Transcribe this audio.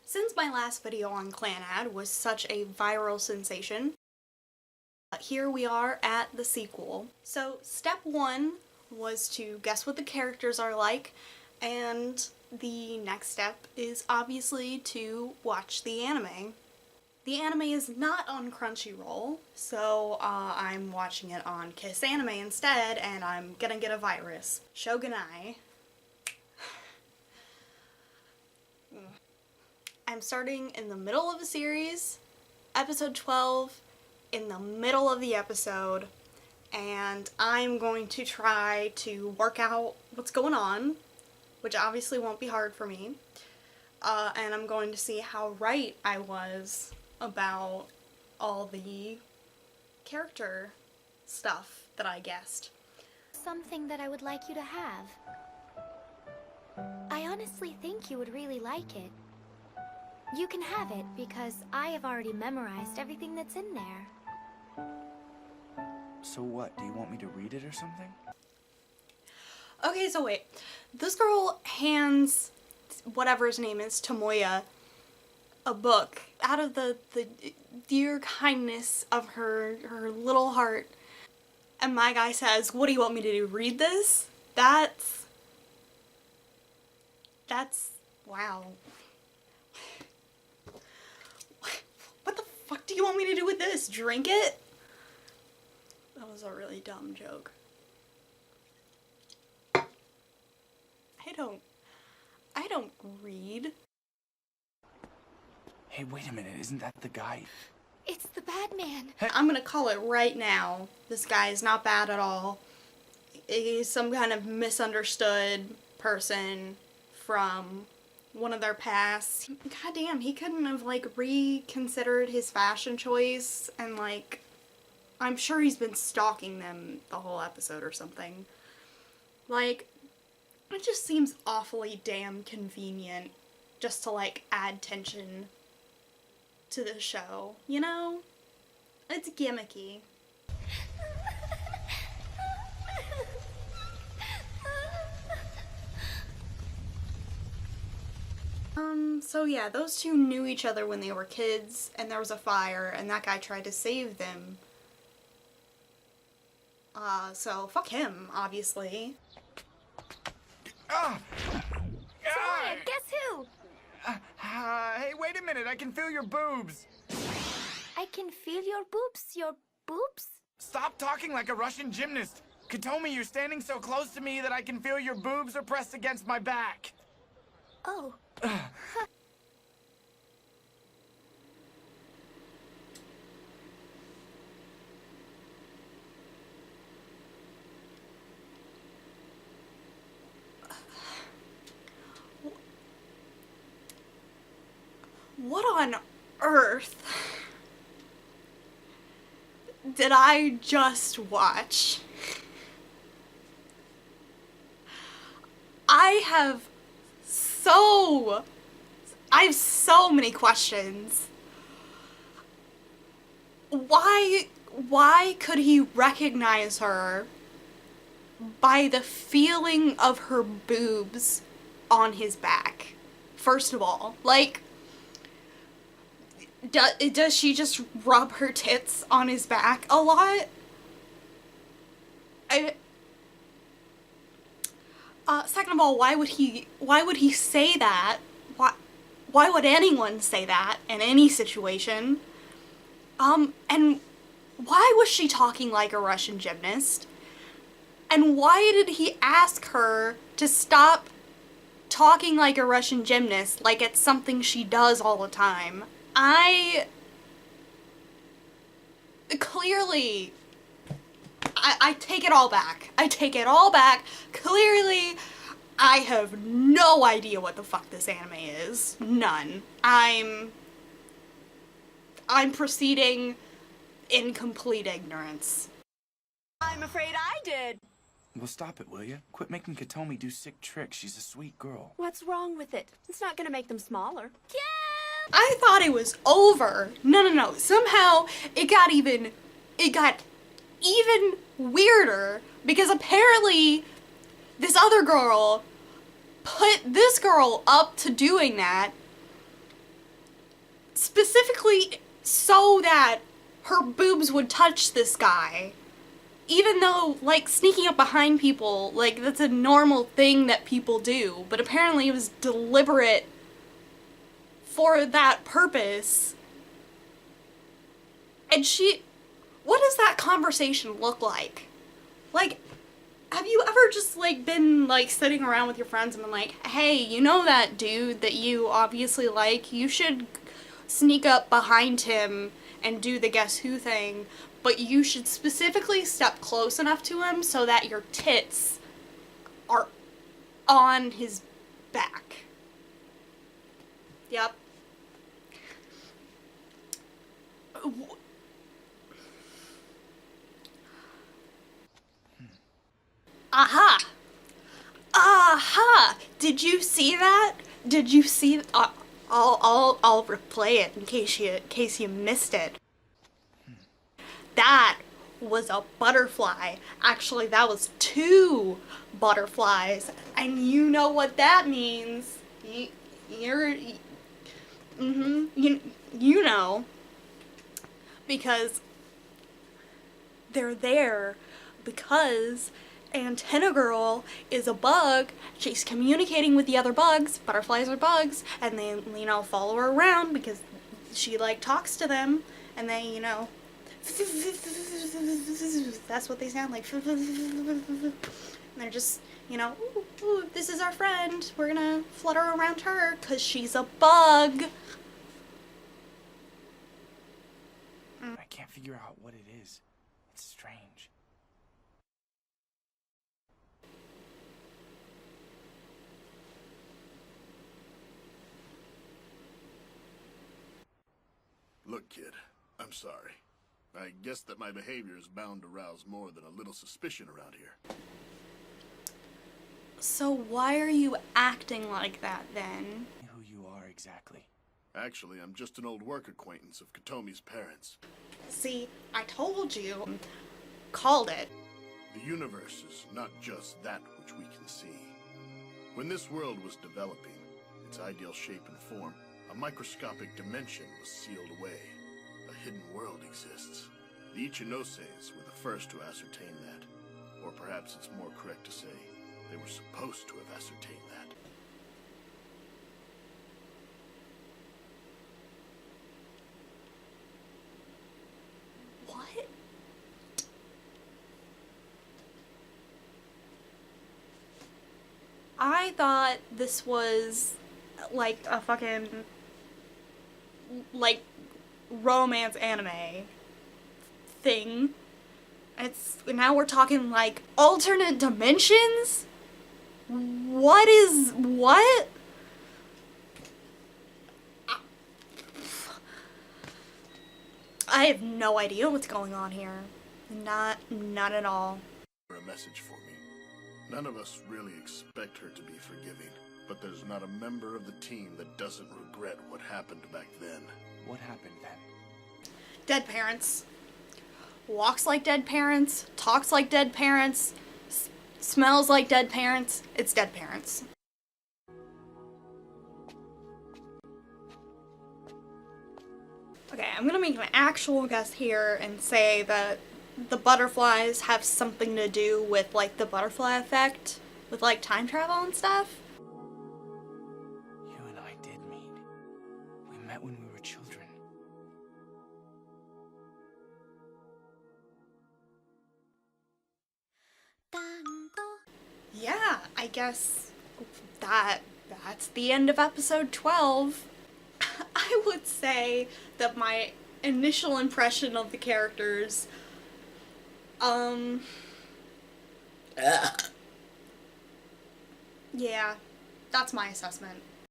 Since my last video on Clannad was such a viral sensation, here we are at the sequel. So step one was to guess what the characters are like, and the next step is obviously to watch the anime. The anime is not on Crunchyroll, so I'm watching it on Kiss Anime instead, and I'm gonna get a virus. Shogunai. I'm starting in the middle of a series, episode 12, in the middle of the episode, and I'm going to try to work out what's going on, which obviously won't be hard for me, and I'm going to see how right I was about all the character stuff that I guessed. Something that I would like you to have. I honestly think you would really like it. You can have it because I have already memorized everything that's in there. So what, do you want me to read it or something? Okay, so wait. This girl hands whatever his name is, Tomoya, a book out of the dear kindness of her little heart. And my guy says, "What do you want me to do? Read this?" That's wow. What the fuck do you want me to do with this? Drink it? That was a really dumb joke. I don't read. Hey, wait a minute, isn't that the guy? It's the bad man. I'm gonna call it right now. This guy is not bad at all. He's some kind of misunderstood person from one of their pasts. Goddamn, he couldn't have, like, reconsidered his fashion choice and, like, I'm sure he's been stalking them the whole episode or something. Like, it just seems awfully damn convenient just to, like, add tension to the show, you know? It's gimmicky. So yeah, those two knew each other when they were kids, and there was a fire, and that guy tried to save them. So fuck him, obviously. Clannad, guess who? Hey, wait a minute, I can feel your boobs. I can feel your boobs. Your boobs? Stop talking like a Russian gymnast. Katomi, you're standing so close to me that I can feel your boobs are pressed against my back. Oh. What on earth did I just watch? I have so many questions. Why could he recognize her by the feeling of her boobs on his back? First of all, like, does she just rub her tits on his back a lot? Second of all, why would he say that? Why would anyone say that in any situation? And why was she talking like a Russian gymnast? And why did he ask her to stop talking like a Russian gymnast, like it's something she does all the time? Clearly, I take it all back. I take it all back. Clearly, I have no idea what the fuck this anime is. None. I'm proceeding in complete ignorance. I'm afraid I did. Well, stop it, will you? Quit making Katomi do sick tricks. She's a sweet girl. What's wrong with it? It's not gonna make them smaller. Yeah! I thought it was over. No. Somehow it got even weirder because apparently this other girl put this girl up to doing that, specifically so that her boobs would touch this guy. Even though, like, sneaking up behind people, like, that's a normal thing that people do. But apparently it was deliberate for that purpose. And what does that conversation look like? Like, have you ever just, like, been, like, sitting around with your friends and been like, hey, you know that dude that you obviously like? You should sneak up behind him and do the guess who thing, but you should specifically step close enough to him so that your tits are on his back. Yep. Aha! Aha! Did you see that? Did you see? I'll replay it in case you missed it. That was a butterfly. Actually, that was 2 butterflies, and you know what that means. You know, because they're there because Antenna Girl is a bug. She's communicating with the other bugs. Butterflies are bugs, and they, you know, follow her around because she, like, talks to them, and they, you know, that's what they sound like. And they're just, you know, ooh, this is our friend. We're gonna flutter around her because she's a bug. I can't figure out what it is. It's strange. Look, kid, I'm sorry. I guess that my behavior is bound to rouse more than a little suspicion around here. So why are you acting like that then? Who you are exactly. Actually, I'm just an old work acquaintance of Katomi's parents. See, I told you. Called it. The universe is not just that which we can see. When this world was developing, its ideal shape and form, a microscopic dimension was sealed away. A hidden world exists. The Ichinoses were the first to ascertain that. Or perhaps it's more correct to say, they were supposed to have ascertained that. What? I thought this was like a fucking, like, romance anime thing. Now we're talking like alternate dimensions? What? I have no idea what's going on here. Not at all. A message for me. None of us really expect her to be forgiving, but there's not a member of the team that doesn't regret what happened back then. What happened then? Dead parents. Walks like dead parents. Talks like dead parents. Smells like dead parents. It's dead parents. Okay, I'm gonna make an actual guess here and say that the butterflies have something to do with, like, the butterfly effect, with, like, time travel and stuff. You and I did meet. We met when we were children. Yeah, I guess that's the end of episode 12. I would say that my initial impression of the characters, yeah, that's my assessment.